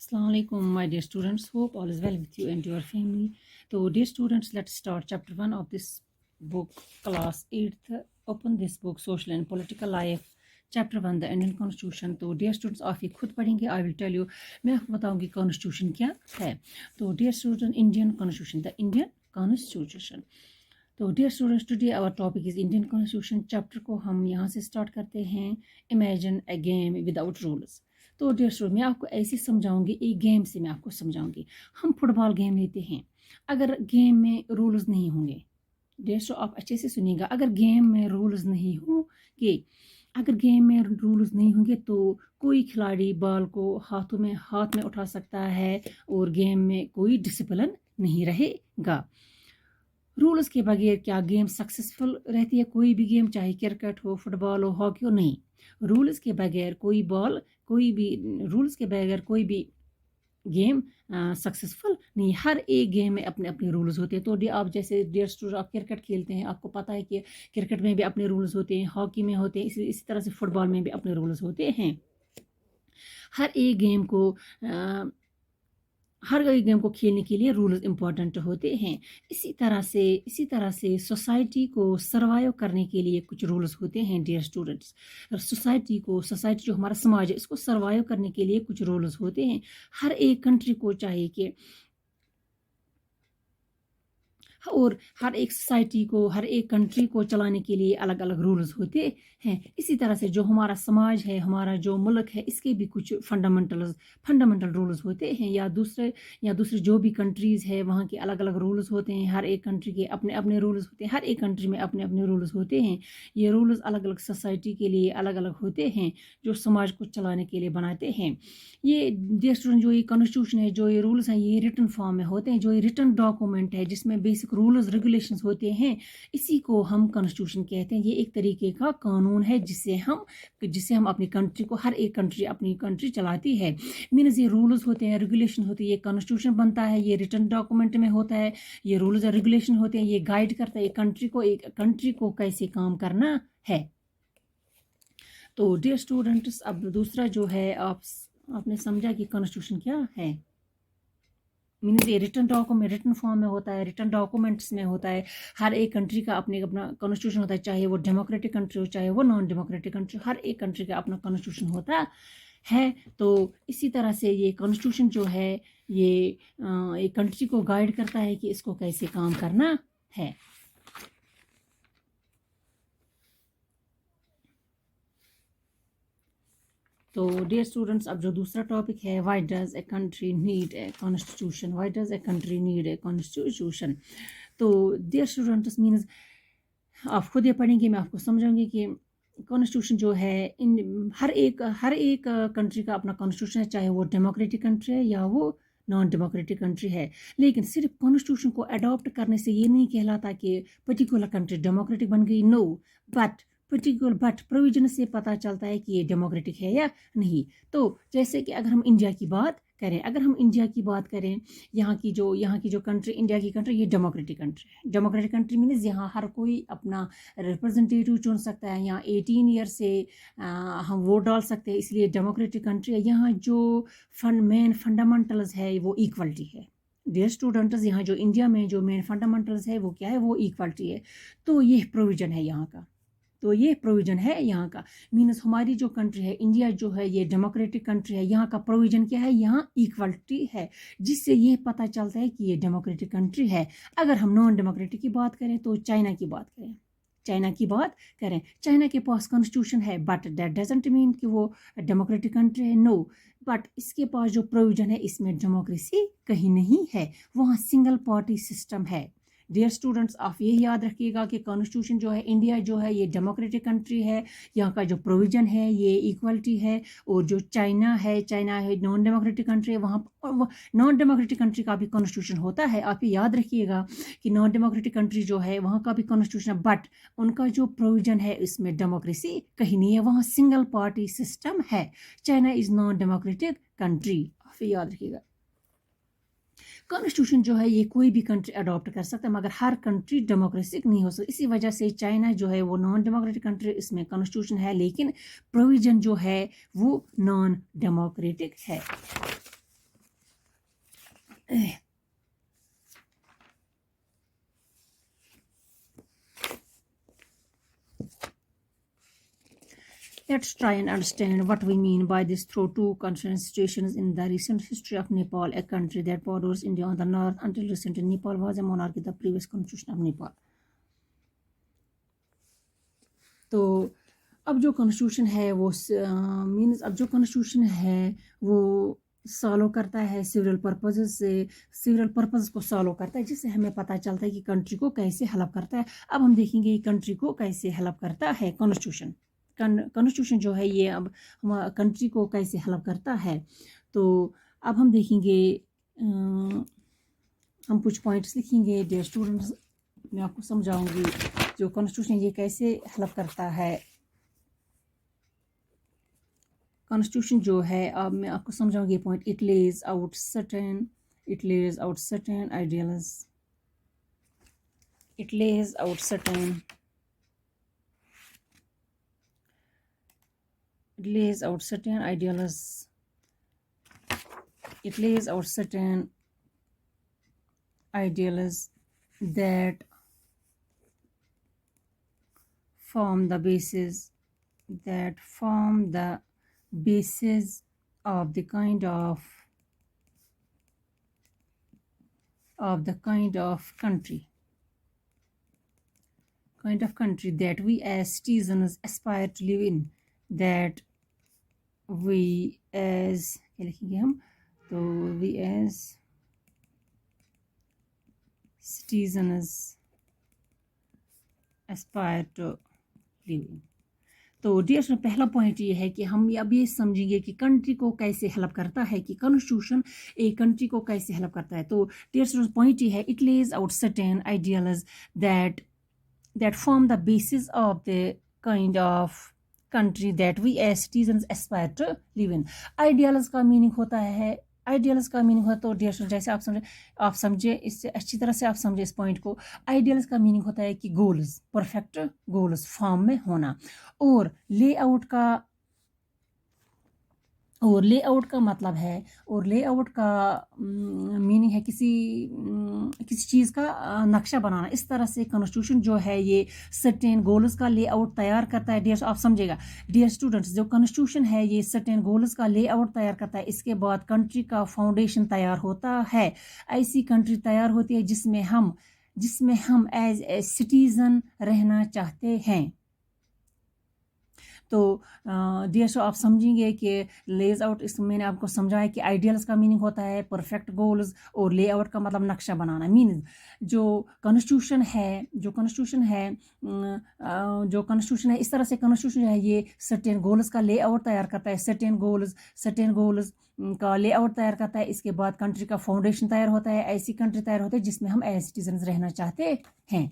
Assalamu alaikum, my dear students. Hope all is well with you and your family. So, dear students, let's start chapter 1 of this book, class 8th. Open this book, Social and Political Life. Chapter 1, the Indian Constitution. तो dear students, आप ये खुद पढ़ेंगे. I will tell you, मैं आपको बताऊंगी constitution क्या है. तो dear student, Indian Constitution, the Indian Constitution. तो dear students, today our topic is Indian Constitution. Chapter को हम यहाँ से स्टार्ट करते हैं. Imagine a game without rules. तो डियर स्टूडेंट, मैं आपको ऐसे समझाऊंगी, एक गेम से मैं आपको समझाऊंगी. हम फुटबॉल गेम लेते हैं. अगर गेम में रूल्स नहीं होंगे, डियर स्टूडेंट आप अच्छे से सुनिएगा, अगर गेम में रूल्स नहीं होंगे तो कोई खिलाड़ी बॉल को हाथ में उठा सकता है और गेम में कोई डिसिप्लिन नहीं रहेगा. रूल्स के बगैर क्या गेम सक्सेसफुल रहती है? कोई भी गेम, चाहे क्रिकेट हो, फुटबॉल हो, हॉकी हो, नहीं. रूल्स के बगैर कोई भी गेम सक्सेसफुल नहीं. हर एक गेम में अपने अपने रूल्स होते हैं. तो आप जैसे डियर स्टूडेंट, आप क्रिकेट खेलते हैं, आपको पता है कि क्रिकेट में भी अपने रूल्स होते हैं, हॉकी में होते हैं, इसी तरह से फुटबॉल में भी अपने रूल्स होते हैं. हर एक गेम को खेलने के लिए रूल्स इंपॉर्टेंट होते हैं. इसी तरह से सोसाइटी को सर्वाइव करने के लिए कुछ रूल्स होते हैं डियर स्टूडेंट्स. सोसाइटी जो हमारा समाज है, इसको सर्वाइव करने के लिए कुछ रूल्स होते हैं. हर एक कंट्री को चाहिए कि और हर एक सोसाइटी को, हर एक कंट्री को चलाने के लिए अलग अलग रूल्स होते हैं. इसी तरह से जो हमारा समाज है, हमारा जो मुल्क है, इसके भी कुछ फंडामेंटल रूल्स होते हैं. या दूसरे जो भी कंट्रीज़ है, वहाँ के अलग अलग रूल्स होते हैं. हर एक कंट्री के अपने अपने रूल्स होते हैं. हर एक कंट्री में अपने अपने रूल्स होते हैं. ये रूल्स अलग अलग सोसाइटी के लिए अलग अलग होते हैं, जो समाज को चलाने के लिए बनाते हैं. ये डियर स्टूडेंट, जो ये कॉन्स्टिट्यूशन है, जो ये रूल्स हैं, ये रिटन फॉर्म में होते हैं. जो ये रिटन डॉक्यूमेंट है, जिसमें बेसिक रूल्स रेगुलेशंस होते हैं, इसी को हम कॉन्स्टिट्यूशन कहते हैं. ये एक तरीके का कानून है जिससे हम अपनी कंट्री को, हर एक कंट्री अपनी कंट्री चलाती है. मीन्स ये रूल्स होते हैं, रेगुलेशन होती है, ये कॉन्स्टिट्यूशन बनता है, ये रिटन डॉक्यूमेंट में होता है. ये रूल्स और रेगुलेशन होते हैं, ये गाइड करता है एक कंट्री को कैसे काम करना है. तो डियर स्टूडेंट्स, अब दूसरा जो है, आपने समझा कि कॉन्स्टिट्यूशन क्या है. मीन्स ये रिटन फॉर्म में होता है, रिटन डॉक्यूमेंट्स में होता है. हर एक कंट्री का अपना कॉन्स्टिट्यूशन होता है, चाहे वो डेमोक्रेटिक कंट्री हो, चाहे वो नॉन डेमोक्रेटिक कंट्री. हर एक कंट्री का अपना कॉन्स्टिट्यूशन होता है. तो इसी तरह से ये कॉन्स्टिट्यूशन जो है, ये एक कंट्री को गाइड करता है कि इसको कैसे काम करना है. तो डियर स्टूडेंट्स, अब जो दूसरा टॉपिक है, why does a country need a constitution. तो डियर स्टूडेंट्स, मीन्स आप खुद ये पढ़ेंगे, मैं आपको समझाऊंगी कि कॉन्स्टिट्यूशन जो है, हर एक कंट्री का अपना कॉन्स्टिट्यूशन है, चाहे वो डेमोक्रेटिक कंट्री है या वो नॉन डेमोक्रेटिक कंट्री है. लेकिन सिर्फ कॉन्स्टिट्यूशन को अडॉप्ट करने से ये नहीं कहलाता कि पर्टिकुलर कंट्री डेमोक्रेटिक बन गई. नो, बट प्रोविजन से पता चलता है कि ये डेमोक्रेटिक है या नहीं. तो जैसे कि अगर हम इंडिया की बात करें, यहाँ की जो कंट्री, इंडिया की कंट्री, ये डेमोक्रेटिक कंट्री है. डेमोक्रेटिक कंट्री मीन्स यहाँ हर कोई अपना रिप्रेजेंटेटिव चुन सकता है. यहाँ 18 ईयर से हम वोट डाल सकते हैं, इसलिए डेमोक्रेटिक कंट्री है. यहाँ जो मेन फंडामेंटल्स है, वो इक्वलिटी है. डियर स्टूडेंट्स, यहाँ जो इंडिया में जो मेन फंडामेंटल्स है, वो क्या है? वो इक्वलिटी है. तो ये प्रोविजन है यहाँ का. मीन्स हमारी जो कंट्री है, इंडिया जो है, ये डेमोक्रेटिक कंट्री है. यहाँ का प्रोविजन क्या है? यहाँ इक्वलिटी है, जिससे ये पता चलता है कि ये डेमोक्रेटिक कंट्री है. अगर हम नॉन डेमोक्रेटिक की बात करें, तो चाइना की बात करें. चाइना के पास कॉन्स्टिट्यूशन है, बट दैट डजंट मीन कि वो डेमोक्रेटिक कंट्री है. नो, बट इसके पास जो प्रोविजन है, इसमें डेमोक्रेसी कहीं नहीं है. वहाँ सिंगल पार्टी सिस्टम है. डियर स्टूडेंट्स, आप ये याद रखिएगा कि कॉन्स्टिट्यूशन जो है, इंडिया जो है, ये डेमोक्रेटिक कंट्री है. यहाँ का जो प्रोविजन है, ये इक्वलिटी है. और जो चाइना है नॉन डेमोक्रेटिक कंट्री है. वहाँ नॉन डेमोक्रेटिक कंट्री का भी कॉन्स्टिट्यूशन होता है. आप ये याद रखिएगा कि नॉन डेमोक्रेटिक कंट्री जो है, वहाँ का भी कॉन्स्टिट्यूशन है, बट उनका जो प्रोविजन है, इसमें डेमोक्रेसी कहीं नहीं है. वहाँ सिंगल पार्टी सिस्टम है. China is non democratic country. आप ये याद रखिएगा. कॉन्स्टिट्यूशन जो है, ये कोई भी कंट्री अडॉप्ट कर सकता है, मगर हर कंट्री डेमोक्रेटिक नहीं हो सकती. इसी वजह से चाइना जो है, वो नॉन डेमोक्रेटिक कंट्री, इसमें कॉन्स्टिट्यूशन है, लेकिन प्रोविजन जो है वो नॉन डेमोक्रेटिक है. Let's try and understand what we mean by this through two concurrent situations in the recent history of Nepal, a country that borders India on the north. Until recently, Nepal was a monarchy, the previous constitution of Nepal. तो अब जो constitution है वो means अब जो constitution है वो solve करता है सिविल पर्पज से, सिविल पर्पज को सॉल्व करता है, जिससे हमें पता चलता है कि कंट्री को कैसे हेल्प करता है. अब हम देखेंगे कंट्री को कैसे हेल्प करता है कॉन्स्टिट्यूशन. कॉन्स्टिट्यूशन जो है ये अब हम कंट्री को कैसे हेल्प करता है. तो अब हम देखेंगे, हम कुछ पॉइंट्स लिखेंगे. डियर स्टूडेंट्स, मैं आपको समझाऊंगी जो कॉन्स्टिट्यूशन ये कैसे हेल्प करता है. कॉन्स्टिट्यूशन जो है, अब मैं आपको समझाऊंगी point. It lays out certain ideals. It lays out certain ideals. It lays out certain ideals that form the basis of the kind of country that we as citizens aspire to live in. That we as क्या लिखेंगे हम, तो we as citizens aspire to live in. तो dear student, पहला point ये है कि हम अब ये समझेंगे कि कंट्री को कैसे हेल्प करता है, कि कॉन्स्टिट्यूशन एक कंट्री को कैसे हेल्प करता है. तो डियर स्टूडेंट, पॉइंट ये है, it lays out certain ideals that form the basis of the kind of country that we as citizens aspire to live in. Ideals का मीनिंग होता है, तो डियर स्टूडेंट, जैसे आप समझे इससे अच्छी तरह से आप समझे इस पॉइंट को. आइडियल्स का मीनिंग होता है कि गोल्स, परफेक्ट गोल्स फॉर्म में होना. और लेआउट का मतलब है, और लेआउट का मीनिंग है किसी चीज़ का नक्शा बनाना. इस तरह से कॉन्स्टिट्यूशन जो है ये सर्टेन गोल्स का लेआउट तैयार करता है. डियर आप समझेगा डियर स्टूडेंट्स, जो कॉन्स्टिट्यूशन है ये सर्टेन गोल्स का लेआउट तैयार करता है. इसके बाद कंट्री का फाउंडेशन तैयार होता है. ऐसी कंट्री तैयार होती है जिसमें हम एज ए सिटीज़न रहना चाहते हैं. तो डियर सो आप समझेंगे कि लेज आउट, इस मैंने आपको समझाया कि आइडियल्स का मीनिंग होता है परफेक्ट गोल्स, और ले आउट का मतलब नक्शा बनाना. मीन्स जो कॉन्स्टिट्यूशन है इस तरह से कॉन्स्टिट्यूशन जो है ये सर्टेन गोल्स का ले आउट तैयार करता है. सर्टेन गोल्स का ले आउट तैयार करता है. इसके बाद कंट्री का फाउंडेशन तैयार होता है. ऐसी कंट्री तैयार होती है जिसमें हम एज सिटीजन रहना चाहते हैं.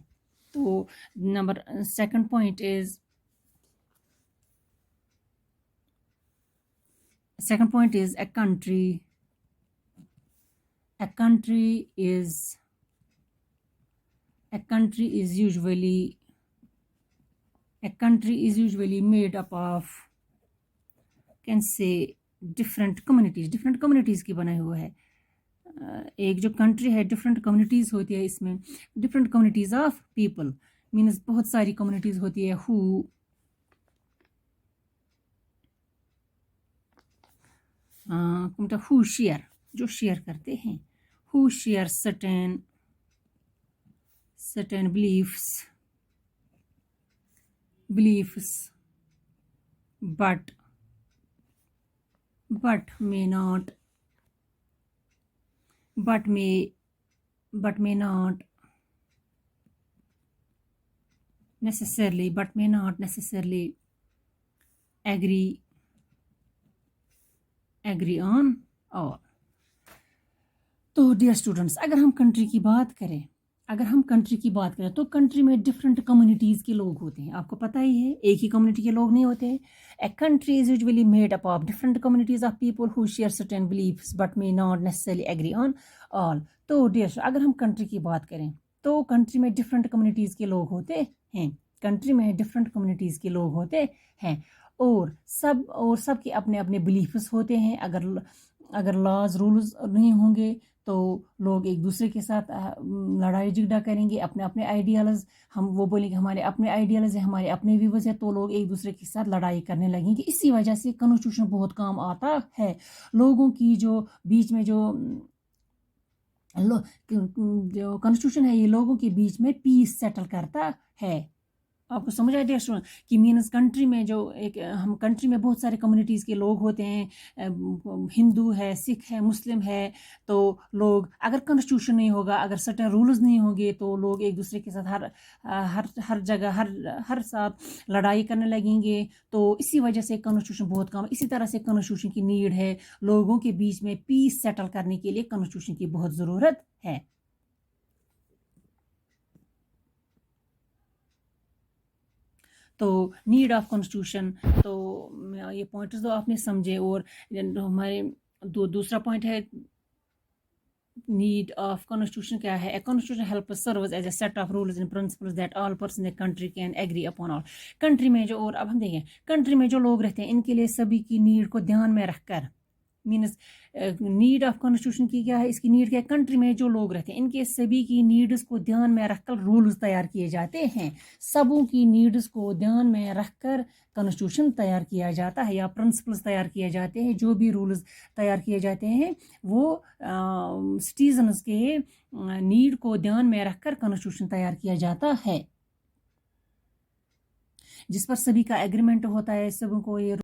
तो number second point is Second point is a country is usually made up of, can say, different communities की बना हुआ है. एक जो कंट्री है डिफरेंट कम्युनिटीज़ होती है. इसमें different communities of people means बहुत सारी कम्युनिटीज़ होती है. हु शेयर, जो शेयर करते हैं. Who share certain beliefs but may not necessarily agree on all. तो डियर स्टूडेंट्स, अगर हम कंट्री की बात करें तो कंट्री में डिफरेंट कम्युनिटीज़ के लोग होते हैं. आपको पता ही है, एक ही कम्युनिटी के लोग नहीं होते हैं. A country is usually made up of different communities of people who share certain beliefs but may not necessarily agree on all. तो डियर, अगर हम कंट्री की बात करें तो कंट्री में डिफरेंट कम्युनिटीज़ के लोग होते हैं. और सब के अपने अपने बिलीफ्स होते हैं. अगर लॉज रूल्स नहीं होंगे تو لوگ ایک دوسرے کے ساتھ لڑائی جھگڑا کریں گے. اپنے اپنے آئیڈیالز وہ بولیں گے ہمارے اپنے آئیڈیالز ہیں, ہمارے اپنے ویوز ہیں, تو لوگ ایک دوسرے کے ساتھ لڑائی کرنے لگیں گے. اسی وجہ سے کانسٹیٹیوشن بہت کام آتا ہے. لوگوں کی جو بیچ میں جو کانسٹیٹیوشن ہے یہ لوگوں کے بیچ میں پیس سیٹل کرتا ہے. آپ کو سمجھ آئے اسٹوڈنٹ کہ مینس کنٹری میں جو ہم کنٹری میں بہت سارے کمیونٹیز کے لوگ ہوتے ہیں, ہندو ہے, سکھ ہے, مسلم ہے, تو لوگ اگر کانسٹیٹیوشن نہیں ہوگا, اگر سرٹن رولز نہیں ہوں گے, تو لوگ ایک دوسرے کے ساتھ ہر جگہ ہر ساتھ لڑائی کرنے لگیں گے. تو اسی وجہ سے کانسٹیٹیوشن بہت کام. اسی طرح سے کانسٹیٹیوشن کی نیڈ ہے لوگوں کے بیچ میں پیس سیٹل کرنے کے لیے. کانسٹیٹیوشن کی بہت ضرورت ہے. تو نیڈ آف کانسٹیٹیوشن, تو یہ پوائنٹس تو آپ نے سمجھے. اور ہمارے دوسرا پوائنٹ ہے نیڈ آف کانسٹیٹیوشن کیا ہے. Constitution helps serves as a set of rules and principles that all person in country can agree upon all. Country میں جو, اور اب ہم دیکھیں کنٹری میں جو لوگ رہتے ہیں ان کے لیے سبھی کی نیڈ کو دھیان میں رکھ کر, مینس نیڈ آف کانسٹیٹیوشن کی کیا ہے, اس کی نیڈ کیا ہے, کنٹری میں جو لوگ رہتے ہیں ان کے سبھی کی نیڈز کو دھیان میں رکھ کر رولز تیار کیے جاتے ہیں. سبوں کی نیڈز کو دھیان میں رکھ کر کانسٹیٹیوشن تیار کیا جاتا ہے یا پرنسپلز تیار کیے جاتے ہیں. جو بھی رولز تیار کیے جاتے ہیں وہ سٹیزنز کے نیڈ کو دھیان میں رکھ کر کانسٹیٹیوشن تیار کیا جاتا ہے, جس پر سبھی کا ایگریمنٹ ہوتا ہے. سبوں کو یہ